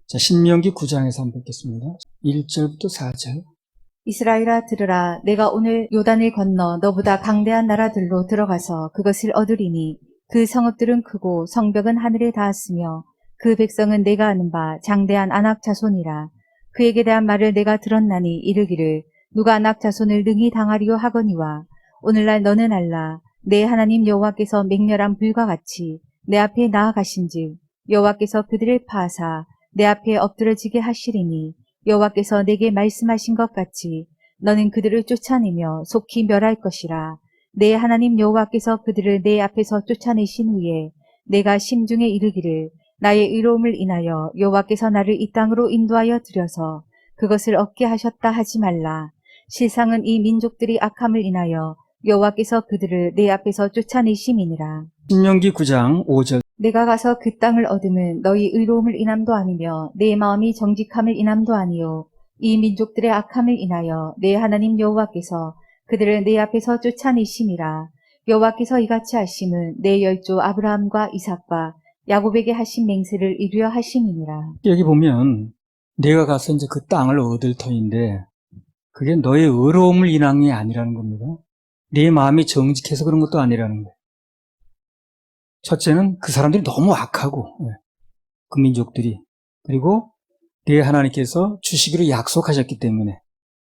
자, 신명기 9장에서 한번 읽겠습니다. 1절부터 4절. 이스라엘아 들으라. 내가 오늘 요단을 건너 너보다 강대한 나라들로 들어가서 그것을 얻으리니 그 성읍들은 크고 성벽은 하늘에 닿았으며 그 백성은 내가 아는 바 장대한 아낙 자손이라. 그에게 대한 말을 내가 들었나니 이르기를 누가 아낙 자손을 능히 당하리요 하거니와 오늘날 너는 알라. 내 하나님 여호와께서 맹렬한 불과 같이 내 앞에 나아가신즉 여호와께서 그들을 파하사 내 앞에 엎드러지게 하시리니 여호와께서 내게 말씀하신 것 같이 너는 그들을 쫓아내며 속히 멸할 것이라. 내 하나님 여호와께서 그들을 내 앞에서 쫓아내신 후에 내가 심중에 이르기를 나의 의로움을 인하여 여호와께서 나를 이 땅으로 인도하여 들여서 그것을 얻게 하셨다 하지 말라. 실상은 이 민족들이 악함을 인하여 여호와께서 그들을 내 앞에서 쫓아내심이니라. 신명기 9장 5절. 내가 가서 그 땅을 얻으면 너희 의로움을 인함도 아니며 내 마음이 정직함을 인함도 아니요 이 민족들의 악함을 인하여 내 하나님 여호와께서 그들을 내 앞에서 쫓아내심이라. 여호와께서 이같이 하심은 내 열조 아브라함과 이삭과 야곱에게 하신 맹세를 이루려 하심이니라. 여기 보면 내가 가서 이제 그 땅을 얻을 터인데 그게 너의 의로움을 인한 게 아니라는 겁니다. 네 마음이 정직해서 그런 것도 아니라는 거예요. 첫째는 그 사람들이 너무 악하고 그 민족들이 그리고 네 하나님께서 주시기로 약속하셨기 때문에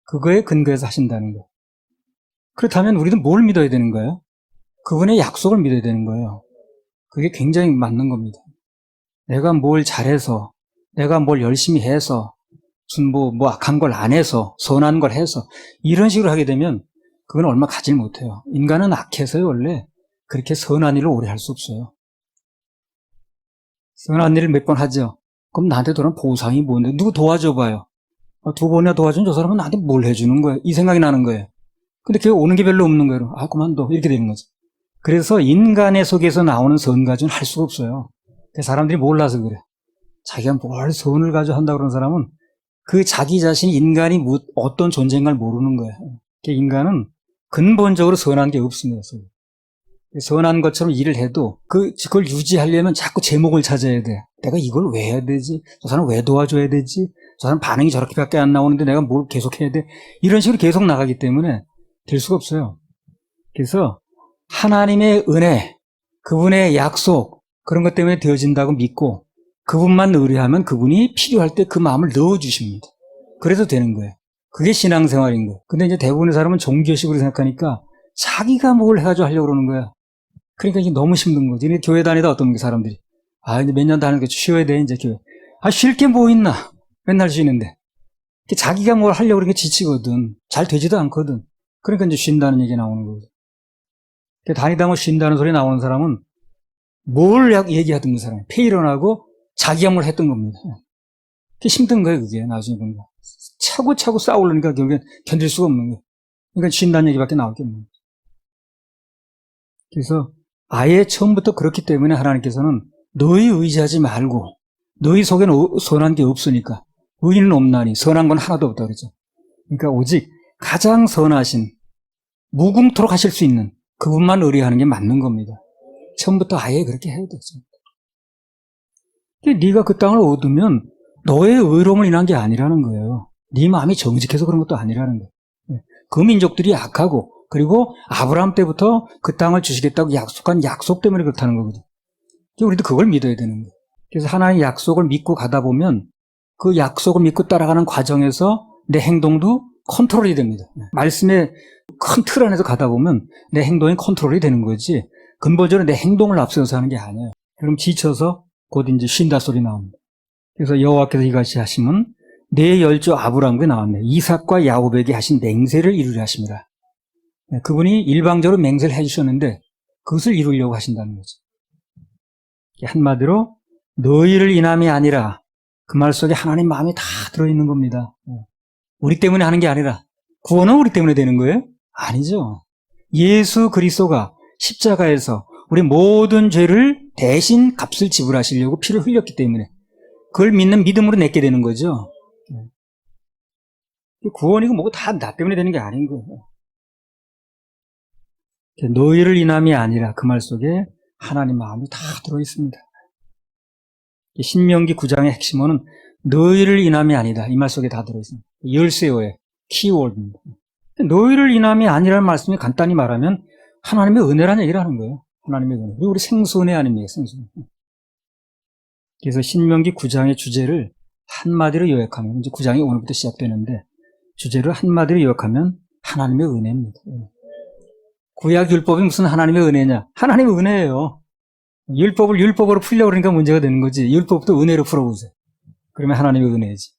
그거에 근거해서 하신다는 거예요. 그렇다면 우리도 뭘 믿어야 되는 거예요? 그분의 약속을 믿어야 되는 거예요. 그게 굉장히 맞는 겁니다. 내가 뭘 잘해서 내가 뭘 열심히 해서 무슨 뭐 악한 걸 안 해서 선한 걸 해서 이런 식으로 하게 되면 그건 얼마 가질 못해요. 인간은 악해서요 원래 그렇게 선한 일을 오래 할 수 없어요. 선한 일을 몇 번 하죠. 그럼 나한테 돌아온 보상이 뭔데? 누구 도와줘봐요. 두 번이나 도와준 저 사람은 나한테 뭘 해주는 거예요? 이 생각이 나는 거예요. 근데 그게 오는 게 별로 없는 거예요. 아 그만둬 이렇게 되는 거죠. 그래서 인간의 속에서 나오는 선 가지고는 할 수가 없어요. 사람들이 몰라서 그래. 자기가 뭘 선을 가지고 한다고 그러는 사람은 그 자기 자신이 인간이 어떤 존재인가를 모르는 거예요. 인간은 근본적으로 선한 게 없습니다. 선한 것처럼 일을 해도 그걸 유지하려면 자꾸 제목을 찾아야 돼. 내가 이걸 왜 해야 되지? 저 사람 왜 도와줘야 되지? 저 사람 반응이 저렇게밖에 안 나오는데 내가 뭘 계속 해야 돼? 이런 식으로 계속 나가기 때문에 될 수가 없어요. 그래서 하나님의 은혜, 그분의 약속 그런 것 때문에 되어진다고 믿고 그분만 의뢰하면 그분이 필요할 때 그 마음을 넣어주십니다. 그래서 되는 거예요. 그게 신앙생활인 거예요. 근데 이제 대부분의 사람은 종교식으로 생각하니까 자기가 뭘 해가지고 하려고 그러는 거야. 그러니까 이게 너무 힘든 거지. 교회 다니다 어떤 사람들이 이제 몇 년 다니니까 쉬어야 돼 이제 교회. 쉴 게 뭐 있나? 맨날 쉬는데. 자기가 뭘 하려고 그러니까 지치거든. 잘 되지도 않거든. 그러니까 이제 쉰다는 얘기 나오는 거거든. 다니다 뭐 쉰다는 소리 나오는 사람은 뭘 얘기하던 그 사람이 폐일어나고 자기가 뭘 했던 겁니다. 그게 힘든 거예요, 그게 나중에 보면. 차고차고 싸우려니까 결국엔 견딜 수가 없는 거예요. 그러니까 쉰다는 얘기밖에 나올 게 없는 거예요. 그래서 아예 처음부터 그렇기 때문에 하나님께서는 너희 의지하지 말고 너희 속에는 선한 게 없으니까 의인은 없나니 선한 건 하나도 없다 그러죠. 그러니까 오직 가장 선하신 무궁토록 하실 수 있는 그분만 의뢰하는 게 맞는 겁니다. 처음부터 아예 그렇게 해야 되죠. 네가 그 땅을 얻으면 너의 의로움을 인한 게 아니라는 거예요. 네 마음이 정직해서 그런 것도 아니라는 거예요. 그 민족들이 악하고 그리고 아브라함 때부터 그 땅을 주시겠다고 약속한 약속 때문에 그렇다는 거거든요. 우리도 그걸 믿어야 되는 거예요. 그래서 하나님의 약속을 믿고 가다 보면 그 약속을 믿고 따라가는 과정에서 내 행동도 컨트롤이 됩니다. 말씀의 큰 틀 안에서 가다 보면 내 행동이 컨트롤이 되는 거지 근본적으로 내 행동을 앞세워서 하는 게 아니에요. 그럼 지쳐서 곧 이제 쉰다 소리 나옵니다. 그래서 여호와께서 이같이 하시면 내 열조 아브라함에게 나왔네. 이삭과 야곱에게 하신 맹세를 이루려 하십니다. 그분이 일방적으로 맹세를 해주셨는데 그것을 이루려고 하신다는 거죠. 한마디로 너희를 인함이 아니라 그 말 속에 하나님 마음이 다 들어있는 겁니다. 우리 때문에 하는 게 아니라 구원은 우리 때문에 되는 거예요? 아니죠. 예수 그리스도가 십자가에서 우리 모든 죄를 대신 값을 지불하시려고 피를 흘렸기 때문에 그걸 믿는 믿음으로 내게 되는 거죠. 구원이고 뭐고 다 나 때문에 되는 게 아닌 거예요. 너희를 인함이 아니라 그 말 속에 하나님 마음이 다 들어있습니다. 신명기 9장의 핵심어는 너희를 인함이 아니다. 이 말 속에 다 들어있습니다. 열쇠어의 키워드입니다. 너희를 인함이 아니라는 말씀이 간단히 말하면 하나님의 은혜라는 얘기를 하는 거예요. 하나님의 은혜. 우리 생수은혜 아닙니까? 생수은혜. 그래서 신명기 9장의 주제를 한마디로 요약하면, 이제 9장이 오늘부터 시작되는데, 주제를 한마디로 요약하면 하나님의 은혜입니다. 구약 율법이 무슨 하나님의 은혜냐? 하나님의 은혜예요. 율법을 율법으로 풀려고 그러니까 문제가 되는 거지. 율법도 은혜로 풀어보세요. 그러면 하나님의 은혜지.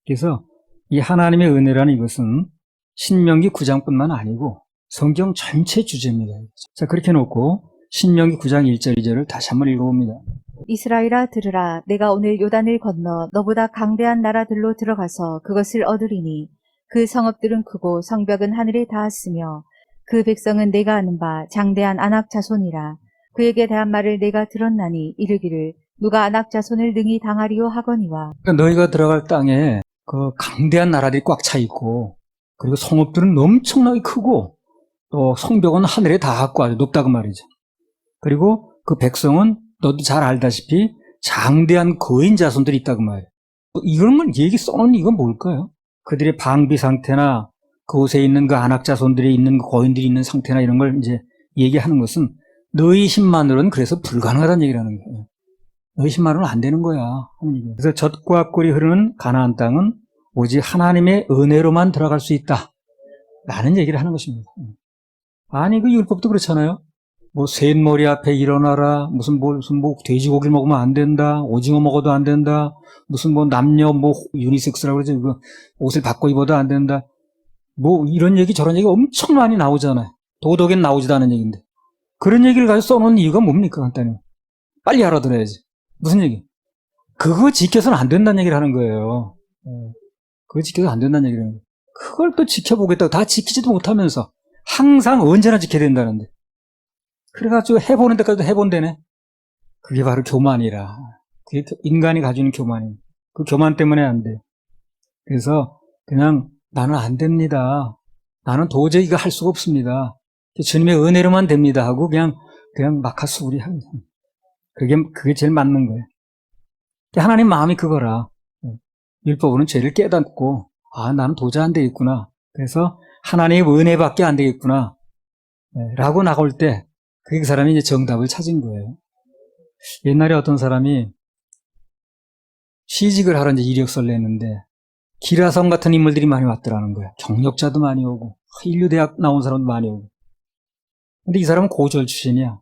그래서 이 하나님의 은혜라는 이것은 신명기 9장뿐만 아니고 성경 전체 주제입니다. 자, 그렇게 놓고 신명기 9장 1절 2절을 다시 한번 읽어봅니다. 이스라엘아 들으라 내가 오늘 요단을 건너 너보다 강대한 나라들로 들어가서 그것을 얻으리니 그 성읍들은 크고 성벽은 하늘에 닿았으며 그 백성은 내가 아는 바 장대한 아낙 자손이라. 그에게 대한 말을 내가 들었나니 이르기를 누가 아낙 자손을 능히 당하리요 하거니와. 그러니까 너희가 들어갈 땅에 그 강대한 나라들이 꽉 차 있고, 그리고 성읍들은 엄청나게 크고, 또 성벽은 하늘에 닿았고 아주 높다고 말이죠. 그리고 그 백성은 너도 잘 알다시피 장대한 거인 자손들이 있다고 말이에요. 이런 걸 얘기 써놓은 이건 뭘까요? 그들의 방비 상태나 그곳에 있는 그 아낙 자손들이 있는 그 거인들이 있는 상태나 이런 걸 이제 얘기하는 것은 너희 힘만으로는 그래서 불가능하다는 얘기를 하는 거예요. 너희 힘만으로는 안 되는 거야. 하는 얘기예요. 그래서 젖과 꿀이 흐르는 가나안 땅은 오직 하나님의 은혜로만 들어갈 수 있다. 라는 얘기를 하는 것입니다. 아니, 그 율법도 그렇잖아요. 뭐, 셋머리 앞에 일어나라. 무슨 돼지고기를 먹으면 안 된다. 오징어 먹어도 안 된다. 무슨 남녀 유니섹스라고 그러죠. 그 옷을 바꿔 입어도 안 된다. 이런 얘기 저런 얘기 엄청 많이 나오잖아요. 도덕엔 나오지도 않은 얘기인데. 그런 얘기를 가지고 써놓은 이유가 뭡니까, 간단히. 빨리 알아들어야지. 무슨 얘기? 그거 지켜서는 안 된다는 얘기를 하는 거예요. 그거 지켜서 안 된다는 얘기를 하는 거예요. 그걸 또 지켜보겠다고 다 지키지도 못하면서 항상 언제나 지켜야 된다는데. 그래가지고 해보는 데까지도 해본다네. 그게 바로 교만이라. 그게 인간이 가지고 있는 교만입니다. 그 교만 때문에 안 돼. 그래서 그냥 나는 안 됩니다. 나는 도저히 이거 할 수가 없습니다. 주님의 은혜로만 됩니다 하고 그냥 막하수우리 합니다. 그게 제일 맞는 거예요. 하나님 마음이 그거라. 율법으로는 죄를 깨닫고, 나는 도저히 안 되겠구나. 그래서 하나님의 은혜밖에 안 되겠구나. 라고 나올 때, 그 사람이 이제 정답을 찾은 거예요. 옛날에 어떤 사람이 취직을 하러 이제 이력서를 냈는데, 기라성 같은 인물들이 많이 왔더라는 거예요. 경력자도 많이 오고, 인류대학 나온 사람도 많이 오고. 근데 이 사람은 고졸 출신이야.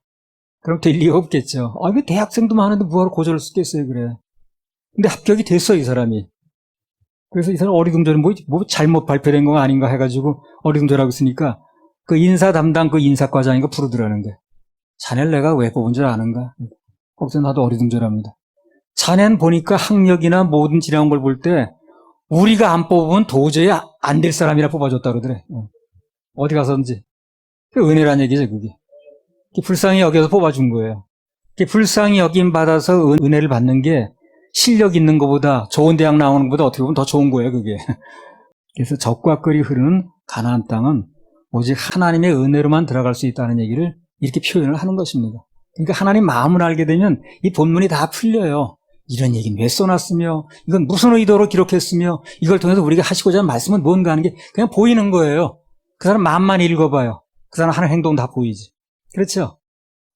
그럼 될 리가 없겠죠. 이거 대학생도 많은데 뭐하러 고졸을 쓰겠어요, 그래. 근데 합격이 됐어, 이 사람이. 그래서 이 사람 어리둥절은 뭐 잘못 발표된 거 아닌가 해가지고 어리둥절하고 있으니까 그 인사 담당 그 인사과장이가 부르더라는 거예요. 자네를 내가 왜 뽑은 줄 아는가? 거기서 나도 어리둥절합니다. 자네는 보니까 학력이나 모든 지나온 걸 볼 때 우리가 안 뽑으면 도저히 안 될 사람이라 뽑아줬다 그러더래. 어디 가서든지. 그 은혜란 얘기죠, 그게. 불쌍히 여겨서 뽑아준 거예요. 불쌍히 여김 받아서 은혜를 받는 게 실력 있는 것보다 좋은 대학 나오는 것보다 어떻게 보면 더 좋은 거예요, 그게. 그래서 젖과 꿀이 흐르는 가나안 땅은 오직 하나님의 은혜로만 들어갈 수 있다는 얘기를 이렇게 표현을 하는 것입니다. 그러니까 하나님 마음을 알게 되면 이 본문이 다 풀려요. 이런 얘기는 왜 써놨으며, 이건 무슨 의도로 기록했으며, 이걸 통해서 우리가 하시고자 하는 말씀은 뭔가 하는 게 그냥 보이는 거예요. 그 사람 마음만 읽어봐요. 그 사람 하는 행동 다 보이지. 그렇죠?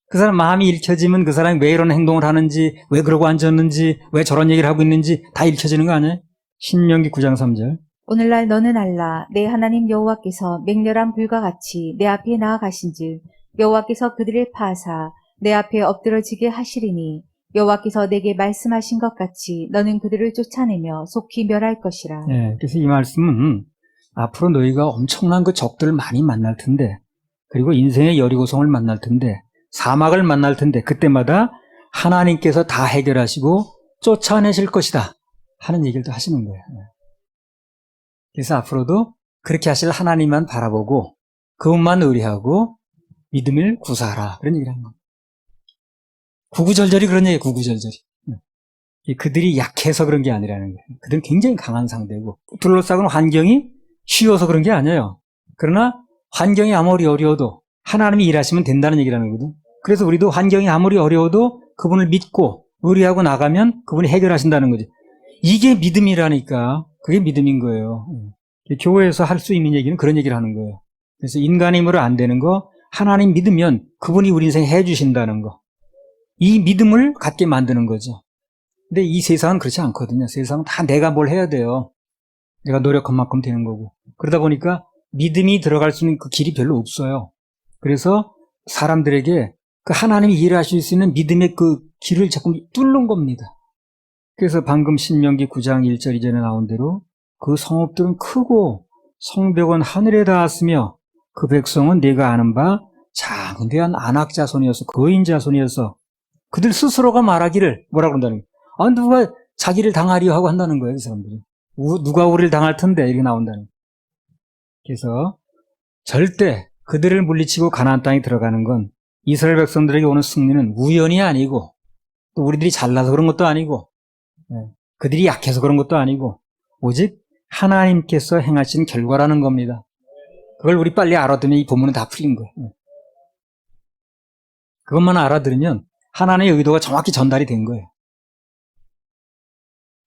그 사람 마음이 읽혀지면 그 사람이 왜 이런 행동을 하는지, 왜 그러고 앉았는지, 왜 저런 얘기를 하고 있는지 다 읽혀지는 거 아니에요? 신명기 9장 3절. 오늘날 너는 알라 내 하나님 여호와께서 맹렬한 불과 같이 내 앞에 나아가신즉 여호와께서 그들을 파하사 내 앞에 엎드러지게 하시리니 여호와께서 내게 말씀하신 것 같이 너는 그들을 쫓아내며 속히 멸할 것이라. 그래서 이 말씀은 앞으로 너희가 엄청난 그 적들을 많이 만날 텐데, 그리고 인생의 여리고성을 만날 텐데, 사막을 만날 텐데, 그때마다 하나님께서 다 해결하시고 쫓아내실 것이다 하는 얘기를 또 하시는 거예요. 그래서 앞으로도 그렇게 하실 하나님만 바라보고 그것만 의뢰하고 믿음을 구사하라, 그런 얘기를 하는 겁니다. 구구절절이 그런 얘기예요. 구구절절이. 그들이 약해서 그런 게 아니라는 거예요. 그들은 굉장히 강한 상대고 둘러싸은 환경이 쉬워서 그런 게 아니에요. 그러나 환경이 아무리 어려워도 하나님이 일하시면 된다는 얘기라는 거거든. 그래서 우리도 환경이 아무리 어려워도 그분을 믿고 의뢰하고 나가면 그분이 해결하신다는 거죠. 이게 믿음이라니까. 그게 믿음인 거예요. 교회에서 할 수 있는 얘기는 그런 얘기를 하는 거예요. 그래서 인간의 힘으로 안 되는 거, 하나님 믿으면 그분이 우리 인생 해주신다는 거. 이 믿음을 갖게 만드는 거죠. 근데 이 세상은 그렇지 않거든요. 세상은 다 내가 뭘 해야 돼요. 내가 노력한 만큼 되는 거고. 그러다 보니까 믿음이 들어갈 수 있는 그 길이 별로 없어요. 그래서 사람들에게 그 하나님이 일하실 수 있는 믿음의 그 길을 자꾸 뚫는 겁니다. 그래서 방금 신명기 9장 1절 이전에 나온 대로 그 성읍들은 크고 성벽은 하늘에 닿았으며 그 백성은 내가 아는 바 장대한 안악 자손이어서 거인 자손이어서 그들 스스로가 말하기를 뭐라고 한다는 거예요. 아, 누가 자기를 당하려 하고 한다는 거예요, 그 사람들이. 누가 우리를 당할 텐데 이렇게 나온다는 거예요. 그래서 절대 그들을 물리치고 가나안 땅에 들어가는 건 이스라엘 백성들에게 오는 승리는 우연이 아니고 또 우리들이 잘나서 그런 것도 아니고 그들이 약해서 그런 것도 아니고 오직 하나님께서 행하신 결과라는 겁니다. 그걸 우리 빨리 알아두면 이 본문은 다 풀린 거예요. 그것만 알아들으면 하나님의 의도가 정확히 전달이 된 거예요.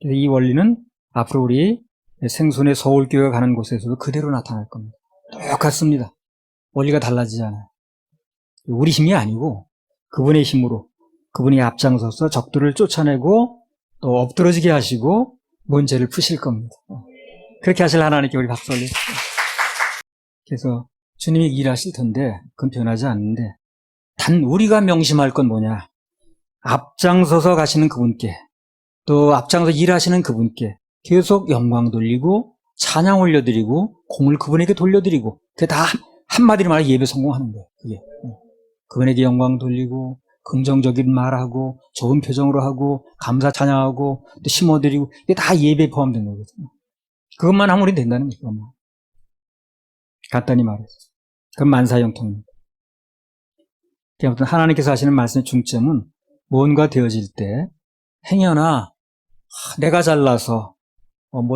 이 원리는 앞으로 우리 생손의 서울교회가 가는 곳에서도 그대로 나타날 겁니다. 똑같습니다. 원리가 달라지지 않아요. 우리 힘이 아니고 그분의 힘으로 그분이 앞장서서 적들을 쫓아내고 또 엎드러지게 하시고 문제를 푸실 겁니다. 그렇게 하실 하나님께 우리 박수 올립시다. 그래서 주님이 일하실 텐데 그건 변하지 않는데 단 우리가 명심할 건 뭐냐. 앞장서서 가시는 그분께 또 앞장서 일하시는 그분께 계속 영광 돌리고 찬양 올려드리고 공을 그분에게 돌려드리고 그게 다 한마디로 말해 예배 성공하는 거예요. 그게. 그분에게 영광 돌리고 긍정적인 말하고 좋은 표정으로 하고 감사 찬양하고 또 심어드리고 이게 다 예배에 포함된 거거든요. 그것만 하면 우리 된다는 거죠. 그것만. 간단히 말해서. 그건 만사형통입니다. 아무튼 하나님께서 하시는 말씀의 중점은 뭔가 되어질 때 행여나 내가 잘나서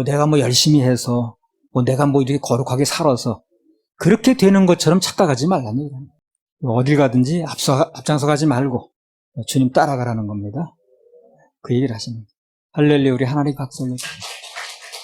내가 열심히 해서 내가 이렇게 거룩하게 살아서 그렇게 되는 것처럼 착각하지 말라는 얘기예요. 어딜 가든지 앞장서 가지 말고 주님 따라가라는 겁니다. 그 얘기를 하십니다. 할렐루야. 우리 하나님 박수 올려주세요.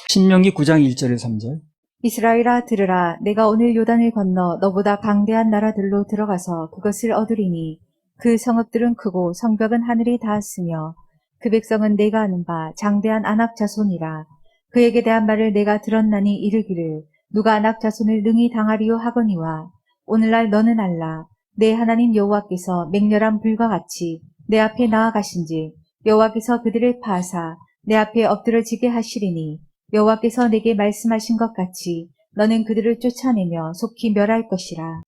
신명기 9장 1절에서 3절. 이스라엘아 들으라 내가 오늘 요단을 건너 너보다 강대한 나라들로 들어가서 그것을 얻으리니 그 성읍들은 크고 성벽은 하늘에 닿았으며 그 백성은 내가 아는 바 장대한 안악 자손이라. 그에게 대한 말을 내가 들었나니 이르기를 누가 안악 자손을 능히 당하리요 하거니와 오늘날 너는 알라 내 하나님 여호와께서 맹렬한 불과 같이 내 앞에 나아가신지 여호와께서 그들을 파하사 내 앞에 엎드러지게 하시리니 여호와께서 내게 말씀하신 것 같이 너는 그들을 쫓아내며 속히 멸할 것이라.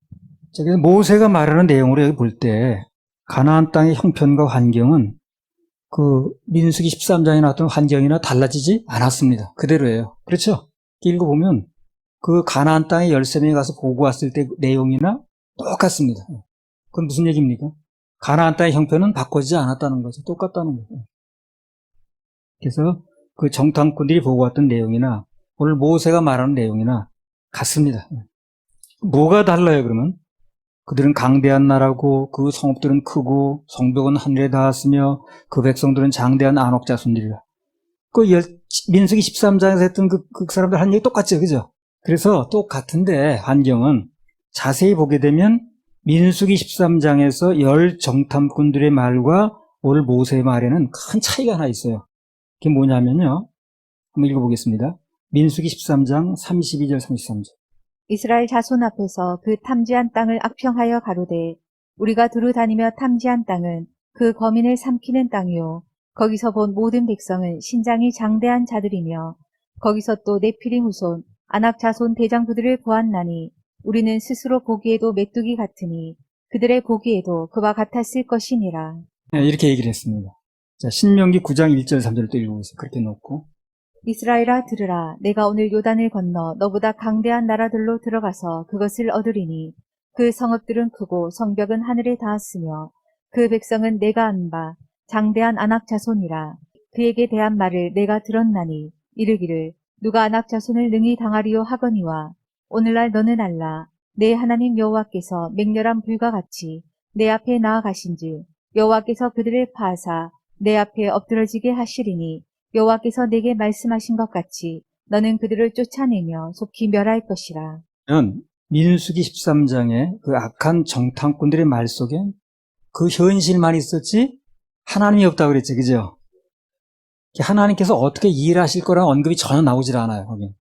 그래서 모세가 말하는 내용으로 여기 볼 때 가나안 땅의 형편과 환경은 그 민수기 13장에 나왔던 환경이나 달라지지 않았습니다. 그대로예요. 그렇죠? 읽어보면 그 가나안 땅에 13명이 가서 보고 왔을 때 내용이나 똑같습니다. 그건 무슨 얘기입니까? 가나안 땅의 형편은 바꿔지지 않았다는 거죠. 똑같다는 거죠. 그래서 그 정탐꾼들이 보고 왔던 내용이나 오늘 모세가 말하는 내용이나 같습니다. 뭐가 달라요, 그러면? 그들은 강대한 나라고 그 성읍들은 크고 성벽은 하늘에 닿았으며 그 백성들은 장대한 안옥 자손들이라. 그 민수기 13장에서 했던 그 사람들 한 얘기 똑같죠, 그죠? 그래서 똑같은데 환경은 자세히 보게 되면 민수기 13장에서 10 정탐꾼들의 말과 오늘 모세의 말에는 큰 차이가 하나 있어요. 그게 뭐냐면요. 한번 읽어보겠습니다. 민수기 13장 32절 33절. 이스라엘 자손 앞에서 그 탐지한 땅을 악평하여 가로되 우리가 두루 다니며 탐지한 땅은 그 거민을 삼키는 땅이요 거기서 본 모든 백성은 신장이 장대한 자들이며 거기서 또 네피림 후손 아낙 자손 대장부들을 보았나니 우리는 스스로 보기에도 메뚜기 같으니 그들의 보기에도 그와 같았을 것이니라. 네, 이렇게 얘기를 했습니다. 자, 신명기 9장 1절 3절을 또 읽어보세요. 그렇게 놓고 이스라엘아 들으라 내가 오늘 요단을 건너 너보다 강대한 나라들로 들어가서 그것을 얻으리니 그 성읍들은 크고 성벽은 하늘에 닿았으며 그 백성은 내가 안 바 장대한 안악 자손이라. 그에게 대한 말을 내가 들었나니 이르기를 누가 안악 자손을 능히 당하리요 하거니와 오늘날 너는 알라 내 하나님 여호와께서 맹렬한 불과 같이 내 앞에 나아가신즉 여호와께서 그들을 파하사 내 앞에 엎드러지게 하시리니 여호와께서 내게 말씀하신 것 같이 너는 그들을 쫓아내며 속히 멸할 것이라. 는 민수기 13장의 그 악한 정탐꾼들의 말 속에 그 현실만 있었지 하나님이 없다고 그랬죠. 그죠? 하나님께서 어떻게 일하실 거라는 언급이 전혀 나오질 않아요. 거기.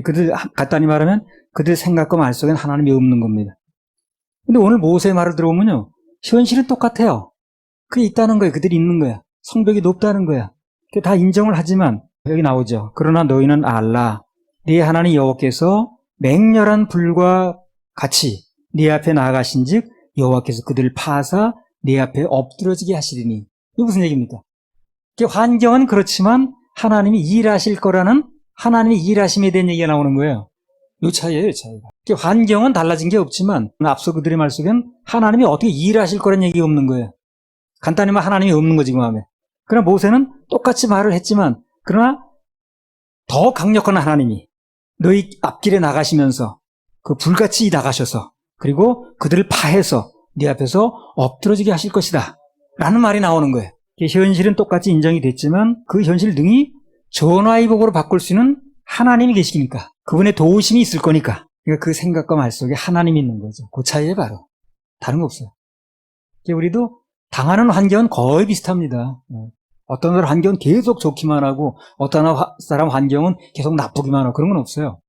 그들 간단히 말하면 그들 생각과 말 속에는 하나님이 없는 겁니다. 근데 오늘 모세의 말을 들어보면요. 현실은 똑같아요. 그게 있다는 거예요. 그들이 있는 거야. 성벽이 높다는 거야. 다 인정을 하지만 여기 나오죠. 그러나 너희는 알라. 네 하나님 여호와께서 맹렬한 불과 같이 네 앞에 나아가신즉 여호와께서 그들을 파하사 네 앞에 엎드러지게 하시리니. 이게 무슨 얘기입니까? 환경은 그렇지만 하나님이 일하실 거라는 하나님의 일하심에 대한 얘기가 나오는 거예요. 이 차이예요, 이 차이가. 환경은 달라진 게 없지만 앞서 그들의 말 속엔 하나님이 어떻게 일하실 거라는 얘기가 없는 거예요. 간단히 말하면 하나님이 없는 거지, 그 마음에. 그러나 모세는 똑같이 말을 했지만 그러나 더 강력한 하나님이 너희 앞길에 나가시면서 그 불같이 나가셔서 그리고 그들을 파해서 네 앞에서 엎드러지게 하실 것이다 라는 말이 나오는 거예요. 현실은 똑같이 인정이 됐지만 그 현실 능히 전화위복으로 바꿀 수 있는 하나님이 계시니까 그분의 도우심이 있을 거니까 그러니까 그 생각과 말 속에 하나님이 있는 거죠. 그 차이에 바로 다른 거 없어요. 우리도 당하는 환경은 거의 비슷합니다. 어떤 사람 환경은 계속 좋기만 하고 어떤 사람 환경은 계속 나쁘기만 하고 그런 건 없어요.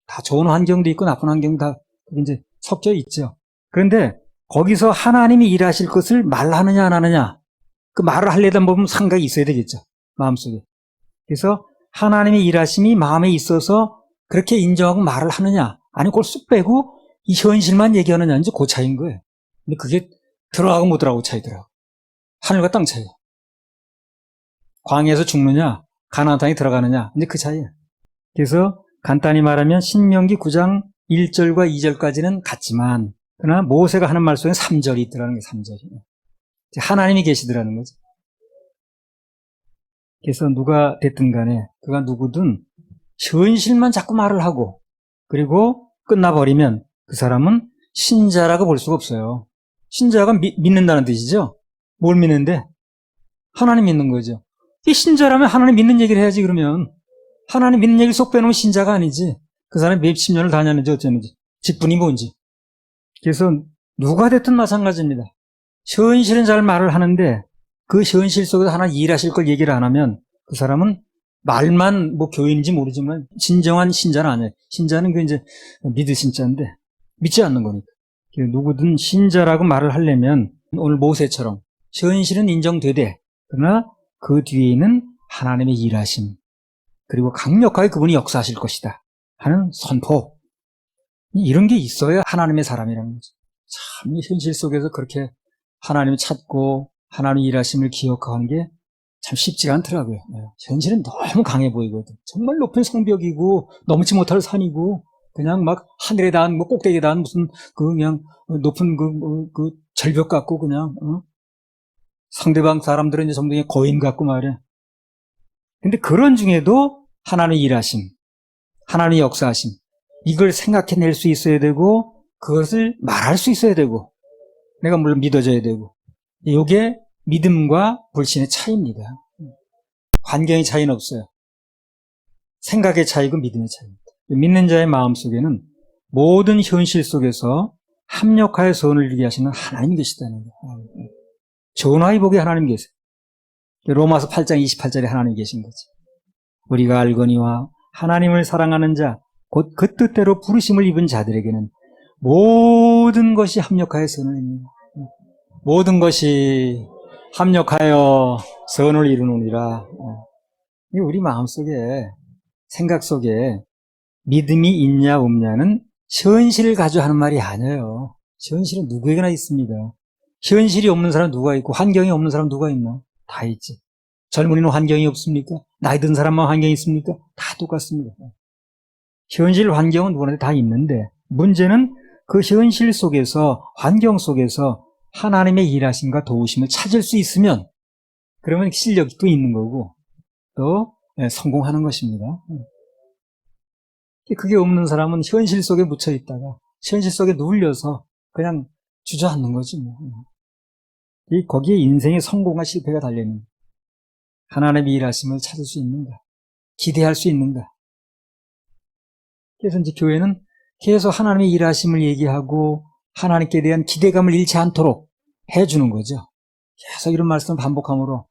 다 좋은 환경도 있고 나쁜 환경도 다 이제 섞여 있죠. 그런데 거기서 하나님이 일하실 것을 말하느냐 안 하느냐 그 말을 하려다 보면 생각이 있어야 되겠죠. 마음속에. 그래서 하나님의 일하심이 마음에 있어서 그렇게 인정하고 말을 하느냐 아니면 그걸 쑥 빼고 이 현실만 얘기하느냐 이제 그 차이인 거예요. 근데 그게 들어가고 못 들어가고 차이더라고. 하늘과 땅 차이. 광야에서 죽느냐 가나안 땅에 들어가느냐 이제 그 차이야. 그래서 간단히 말하면 신명기 9장 1절과 2절까지는 같지만 그러나 모세가 하는 말 속에 3절이 있더라는 게 3절이에요. 하나님이 계시더라는 거죠. 그래서 누가 됐든 간에 그가 누구든 현실만 자꾸 말을 하고 그리고 끝나버리면 그 사람은 신자라고 볼 수가 없어요. 신자가 믿는다는 뜻이죠. 뭘 믿는데? 하나님 믿는 거죠. 이 신자라면 하나님 믿는 얘기를 해야지. 그러면 하나님 믿는 얘기를 쏙 빼놓으면 신자가 아니지. 그 사람이 몇십 년을 다녔는지 어쩌는지 직분이 뭔지. 그래서 누가 됐든 마찬가지입니다. 현실은 잘 말을 하는데 그 현실 속에서 하나 일하실 걸 얘기를 안 하면 그 사람은 말만 뭐 교인인지 모르지만 진정한 신자는 아니에요. 신자는 그 이제 믿을 신자인데 믿지 않는 거니까. 누구든 신자라고 말을 하려면 오늘 모세처럼 현실은 인정되되 그러나 그 뒤에는 하나님의 일하심 그리고 강력하게 그분이 역사하실 것이다 하는 선포 이런 게 있어야 하나님의 사람이라는 거죠. 참 현실 속에서 그렇게 하나님을 찾고 하나님의 일하심을 기억하는 게 참 쉽지가 않더라고요. 현실은 너무 강해 보이거든. 정말 높은 성벽이고 넘지 못할 산이고 그냥 막 하늘에 닿은 뭐 꼭대기에 닿은 무슨 그 그냥 높은 그 절벽 같고 그냥 상대방 사람들은 이제 전부 거인 같고 말이야. 근데 그런 중에도 하나님의 일하심, 하나님의 역사하심 이걸 생각해낼 수 있어야 되고 그것을 말할 수 있어야 되고 내가 물론 믿어져야 되고 이게 믿음과 불신의 차이입니다. 환경의 차이는 없어요. 생각의 차이고 믿음의 차이입니다. 믿는 자의 마음속에는 모든 현실 속에서 합력하여 선을 이루게 하시는 하나님 계시다는 거예요. 전화위복에 하나님 계세요. 로마서 8장 28절에 하나님 계신 거죠. 우리가 알거니와 하나님을 사랑하는 자 곧 그 뜻대로 부르심을 입은 자들에게는 모든 것이 합력하여 선을 이룹니다. 모든 것이 합력하여 선을 이루느니라. 우리 마음속에 생각 속에 믿음이 있냐 없냐는 현실을 가지고 하는 말이 아니에요. 현실은 누구에게나 있습니다. 현실이 없는 사람 누가 있고 환경이 없는 사람 누가 있나? 다 있지. 젊은이는 환경이 없습니까? 나이 든 사람만 환경이 있습니까? 다 똑같습니다. 현실 환경은 누구나 다 있는데 문제는 그 현실 속에서 환경 속에서 하나님의 일하심과 도우심을 찾을 수 있으면 그러면 실력이 또 있는 거고 또 성공하는 것입니다. 그게 없는 사람은 현실 속에 묻혀 있다가 현실 속에 눌려서 그냥 주저앉는 거지 뭐. 거기에 인생의 성공과 실패가 달려있는 하나님의 일하심을 찾을 수 있는가? 기대할 수 있는가? 그래서 이제 교회는 계속 하나님의 일하심을 얘기하고 하나님께 대한 기대감을 잃지 않도록 해주는 거죠. 계속 이런 말씀을 반복함으로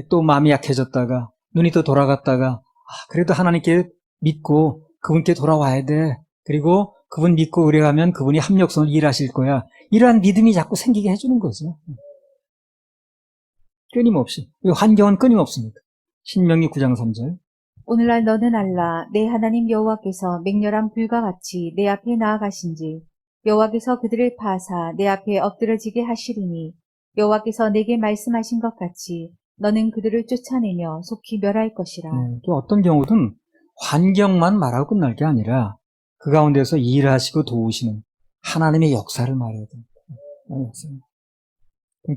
또 마음이 약해졌다가 눈이 또 돌아갔다가 그래도 하나님께 믿고 그분께 돌아와야 돼. 그리고 그분 믿고 의뢰하면 그분이 합력성을 일하실 거야. 이러한 믿음이 자꾸 생기게 해주는 거죠. 끊임없이. 이 환경은 끊임없습니다. 신명기 9장 3절. 오늘날 너는 알라 내 하나님 여호와께서 맹렬한 불과 같이 내 앞에 나아가신지 여호와께서 그들을 파하사 내 앞에 엎드러지게 하시리니 여호와께서 내게 말씀하신 것 같이 너는 그들을 쫓아내며 속히 멸할 것이라. 또 어떤 경우든 환경만 말하고 끝날 게 아니라 그 가운데서 일하시고 도우시는 하나님의 역사를 말해야 됩니다.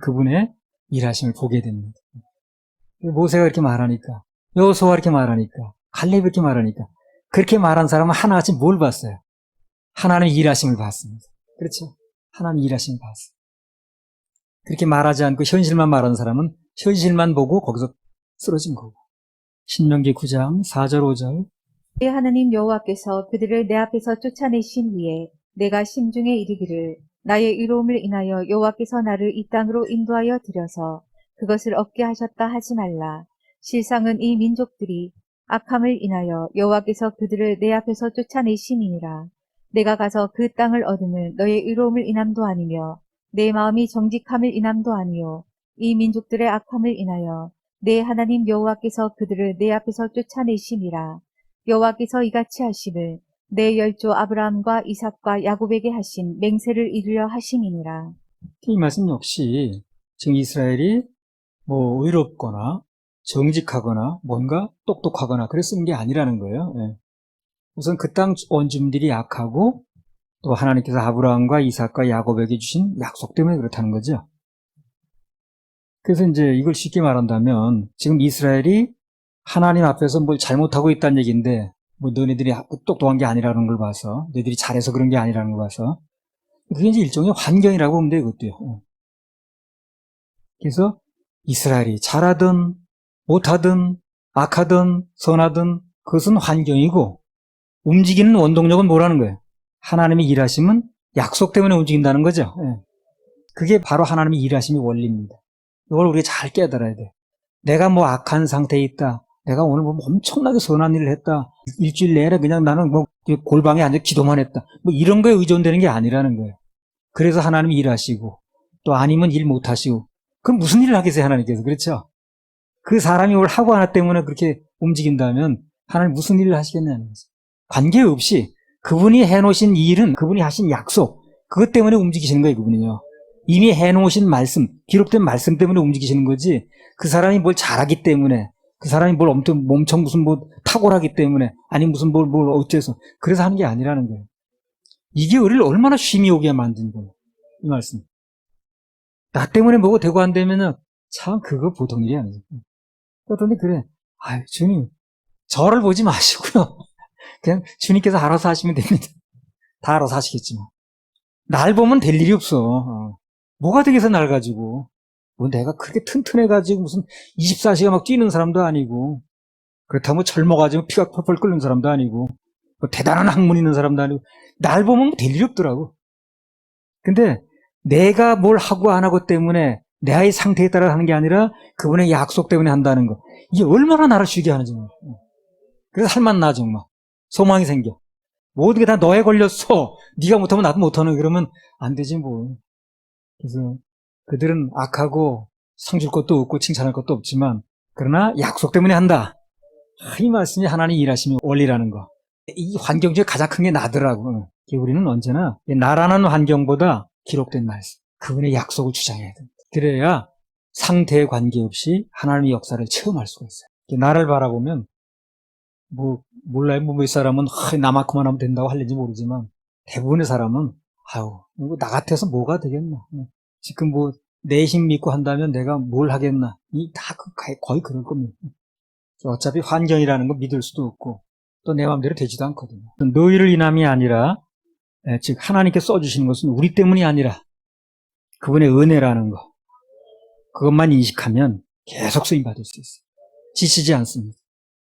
그분의 일하심을 보게 됩니다. 모세가 이렇게 말하니까, 여호수아가 이렇게 말하니까, 갈렙이 이렇게 말하니까 그렇게 말한 사람은 하나같이 뭘 봤어요? 하나님의 일하심을 봤습니다. 그렇죠? 하나님의 일하심을 봤어요. 그렇게 말하지 않고 현실만 말하는 사람은 현실만 보고 거기서 쓰러진 거고. 신명기 9장 4절 5절. 내 하나님 여호와께서 그들을 내 앞에서 쫓아내신 후에 내가 심중에 이르기를 나의 의로움을 인하여 여호와께서 나를 이 땅으로 인도하여 들여서 그것을 얻게 하셨다 하지 말라. 실상은 이 민족들이 악함을 인하여 여호와께서 그들을 내 앞에서 쫓아내심이니라. 내가 가서 그 땅을 얻음을 너의 의로움을 인함도 아니며 내 마음이 정직함을 인함도 아니요 이 민족들의 악함을 인하여 내 하나님 여호와께서 그들을 내 앞에서 쫓아내심이라. 여호와께서 이같이 하심을 내 열조 아브라함과 이삭과 야곱에게 하신 맹세를 이루려 하심이니라. 이 말씀 역시 지금 이스라엘이 뭐 의롭거나 정직하거나 뭔가 똑똑하거나 그래 쓰는 게 아니라는 거예요. 우선 그 땅 원주민들이 약하고 또 하나님께서 아브라함과 이삭과 야곱에게 주신 약속 때문에 그렇다는 거죠. 그래서 이제 이걸 쉽게 말한다면 지금 이스라엘이 하나님 앞에서 뭘 잘못하고 있다는 얘기인데 뭐 너네들이 똑똑한 게 아니라는 걸 봐서 너희들이 잘해서 그런 게 아니라는 걸 봐서 그게 이제 일종의 환경이라고 보면 돼요. 그것도요. 그래서 이스라엘이 잘하든 못하든 악하든 선하든 그것은 환경이고 움직이는 원동력은 뭐라는 거예요? 하나님의 일하심은 약속 때문에 움직인다는 거죠. 그게 바로 하나님의 일하심의 원리입니다. 이걸 우리가 잘 깨달아야 돼. 내가 뭐 악한 상태에 있다. 내가 오늘 뭐 엄청나게 선한 일을 했다. 일주일 내내 그냥 나는 뭐 골방에 앉아 기도만 했다. 뭐 이런 거에 의존되는 게 아니라는 거예요. 그래서 하나님이 일하시고 또 아니면 일 못하시고 그럼 무슨 일을 하겠어요 하나님께서. 그렇죠? 그 사람이 뭘 하고 하나 때문에 그렇게 움직인다면 하나님 무슨 일을 하시겠냐는 거죠. 관계없이 그분이 해놓으신 일은 그분이 하신 약속 그것 때문에 움직이시는 거예요. 그분이요. 이미 해놓으신 말씀 기록된 말씀 때문에 움직이시는 거지 그 사람이 뭘 잘하기 때문에 그 사람이 뭘 엄청 무슨 뭐 탁월하기 때문에 아니 무슨 뭘 어째서 그래서 하는 게 아니라는 거예요. 이게 우리를 얼마나 쉼이 오게 만든 거예요. 이 말씀. 나 때문에 뭐가 되고 안 되면은 참 그거 보통 일이 아니죠. 그러더니 그래. 아유 주님 저를 보지 마시고요. 그냥 주님께서 알아서 하시면 됩니다. 다 알아서 하시겠지만 날 보면 될 일이 없어. 뭐가 되겠어 날 가지고. 뭐 내가 그렇게 튼튼해가지고 무슨 24시간 막 뛰는 사람도 아니고 그렇다고 젊어가지고 피가 펄펄 끓는 사람도 아니고 뭐 대단한 학문 있는 사람도 아니고 날 보면 될 일이 없더라고. 근데 내가 뭘 하고 안 하고 때문에 나의 상태에 따라 하는 게 아니라 그분의 약속 때문에 한다는 거. 이게 얼마나 나를 쉬게 하는지. 그래서 할만나 정말. 소망이 생겨. 모든 게 다 너에 걸렸어. 네가 못하면 나도 못하는 그러면 안 되지 뭐. 그래서 그들은 악하고 상 줄 것도 없고 칭찬할 것도 없지만 그러나 약속 때문에 한다. 이 말씀이 하나님 일하심의 원리라는 거. 이 환경 중에 가장 큰 게 나더라고. 우리는 언제나 나라는 환경보다 기록된 말씀, 그분의 약속을 주장해야 됩니다. 그래야 상태에 관계없이 하나님의 역사를 체험할 수가 있어요. 나를 바라보면 몰라요. 몇 사람은 나만큼만 하면 된다고 할는지 모르지만 대부분의 사람은 나 같아서 뭐가 되겠나. 지금 내 힘 믿고 한다면 내가 뭘 하겠나. 다 거의 그럴 겁니다. 어차피 환경이라는 거 믿을 수도 없고 또 내 마음대로 되지도 않거든요. 너희를 인함이 아니라 즉 하나님께 써주시는 것은 우리 때문이 아니라 그분의 은혜라는 거, 그것만 인식하면 계속 쓰임받을 수 있어요. 지치지 않습니다.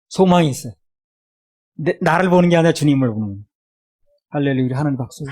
소망이 있어요. 나를 보는 게 아니라 주님을 보는 거예요. 할렐루야, 하나님 박수.